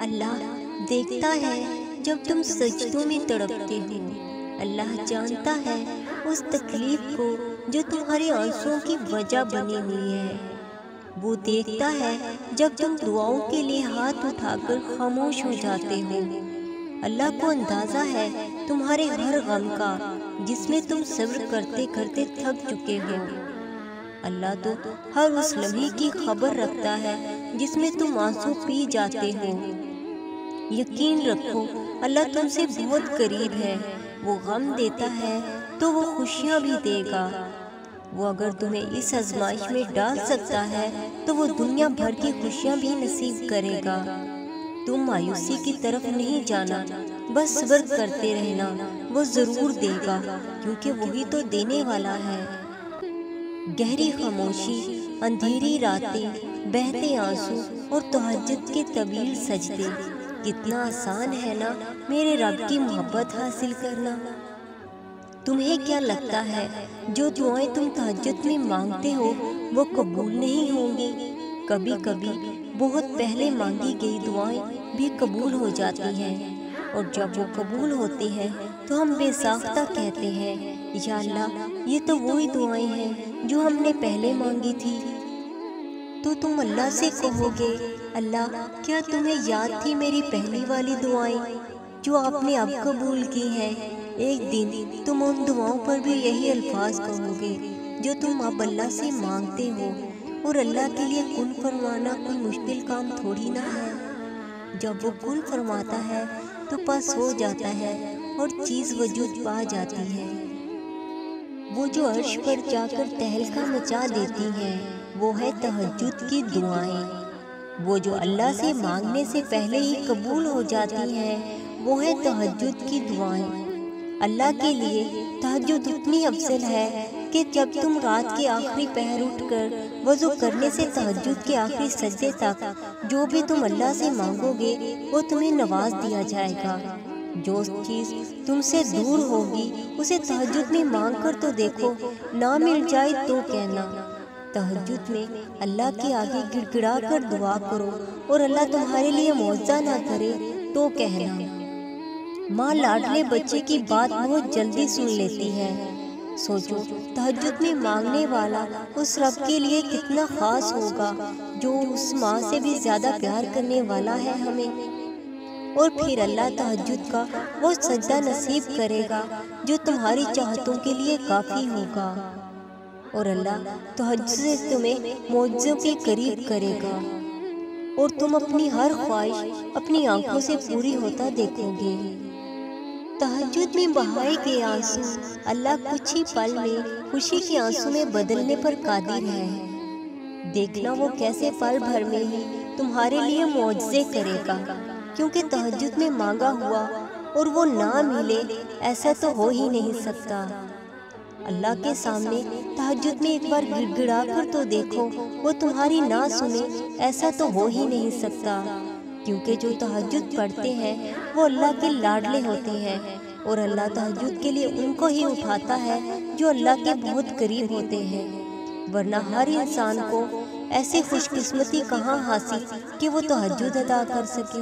اللہ دیکھتا ہے جب تم سجدوں میں تڑپتے ہو۔ اللہ جانتا ہے اس تکلیف کو جو تمہارے آنسوؤں کی وجہ بنی ہوئی ہے۔ وہ دیکھتا ہے جب تم دعاؤں کے لیے ہاتھ اٹھا کر خاموش ہو جاتے ہو۔ اللہ کو اندازہ ہے تمہارے ہر غم کا جس میں تم صبر کرتے کرتے تھک چکے ہو۔ اللہ تو ہر اس لمحے کی خبر رکھتا ہے جس میں تم آنسو پی جاتے ہو۔ یقین رکھو اللہ تم سے بہت قریب ہے۔ وہ غم دیتا ہے تو وہ خوشیاں بھی دے گا۔ وہ اگر تمہیں اس آزمائش میں ڈال سکتا ہے تو وہ دنیا بھر کی خوشیاں بھی نصیب کرے گا۔ تم مایوسی کی طرف نہیں جانا، بس صبر کرتے رہنا، وہ ضرور دے گا کیونکہ وہی تو دینے والا ہے۔ گہری خاموشی، اندھیری راتیں، بہتے آنسو اور تہجد کے طویل سجدے، کتنا آسان ہے نا میرے رب کی محبت حاصل کرنا۔ تمہیں کیا لگتا ہے جو دعائیں تم تہجد میں مانگتے ہو وہ قبول نہیں ہوں گی؟ کبھی کبھی بہت پہلے مانگی گئی دعائیں بھی قبول ہو جاتی ہیں، اور جب وہ قبول ہوتی ہیں تو ہم بے ساختہ کہتے ہیں یا اللہ یہ تو وہی دعائیں ہیں جو ہم نے پہلے مانگی تھی۔ تو تم اللہ سے کہو گے اللہ کیا تمہیں یاد تھی میری پہلی والی دعائیں جو آپ نے اب قبول کی ہیں؟ ایک دن تم ان دعاؤں پر بھی یہی الفاظ کہو گے جو تم اب اللہ سے مانگتے ہو، اور اللہ کے لیے کن فرمانا کوئی مشکل کام تھوڑی نہ ہے۔ جب وہ کن فرماتا ہے تو پس ہو جاتا ہے اور چیز وجود پا جاتی ہے۔ وہ جو عرش پر جا کر تہلکہ مچا دیتی ہیں وہ ہے تہجد کی دعائیں۔ وہ جو اللہ سے مانگنے سے پہلے ہی قبول ہو جاتی ہیں وہ ہے تہجد کی دعائیں۔ اللہ کے لیے تہجد اتنی افضل ہے کہ جب تم رات کے آخری پہر اٹھ کر وضو کرنے سے تہجد کے آخری سجدے تک جو بھی تم اللہ سے مانگو گے وہ تمہیں نواز دیا جائے گا۔ جو چیز تم سے دور ہوگی اسے تہجد میں مانگ کر تو دیکھو، نہ مل جائے تو کہنا۔ تہجد میں اللہ کے آگے گڑ گڑا کر دعا کرو، اور اللہ تمہارے لیے معجزہ نہ کرے تو کہنا۔ ماں لاڈلے بچے کی بات بہت جلدی سن لیتی ہے۔ سوچو تہجد میں مانگنے والا اس رب کے لیے کتنا خاص ہوگا جو اس ماں سے بھی زیادہ پیار کرنے والا ہے ہمیں۔ اور پھر اللہ تہجد کا وہ سجدہ نصیب کرے گا جو تمہاری چاہتوں کے لیے کافی ہوگا، اور اللہ تہجد سے تمہیں معجزوں کے قریب کرے گا، اور تم اپنی ہر خواہش اپنی آنکھوں سے پوری ہوتا دیکھو گے۔ تہجد میں بہائے گئے آنسو اللہ کچھ ہی پل میں خوشی کے آنسو میں بدلنے پر قادر ہے۔ دیکھنا وہ کیسے پل بھر میں ہی تمہارے لیے معجزے کرے گا، کیونکہ تہجد میں مانگا ہوا اور وہ نہ ملے ایسا تو ہو ہی نہیں سکتا۔ اللہ کے سامنے تہجد میں ایک بار گڑ گڑا کر تو دیکھو، وہ تمہاری نہ سنے ایسا تو ہو ہی نہیں سکتا، کیونکہ جو تہجد پڑھتے ہیں وہ اللہ کے لاڈلے ہوتے ہیں، اور اللہ تہجد کے لیے ان کو ہی اٹھاتا ہے جو اللہ کے بہت قریب ہوتے ہیں، ورنہ ہر انسان کو ایسی خوش قسمتی کہاں حاصل کہ وہ تہجد ادا کر سکے۔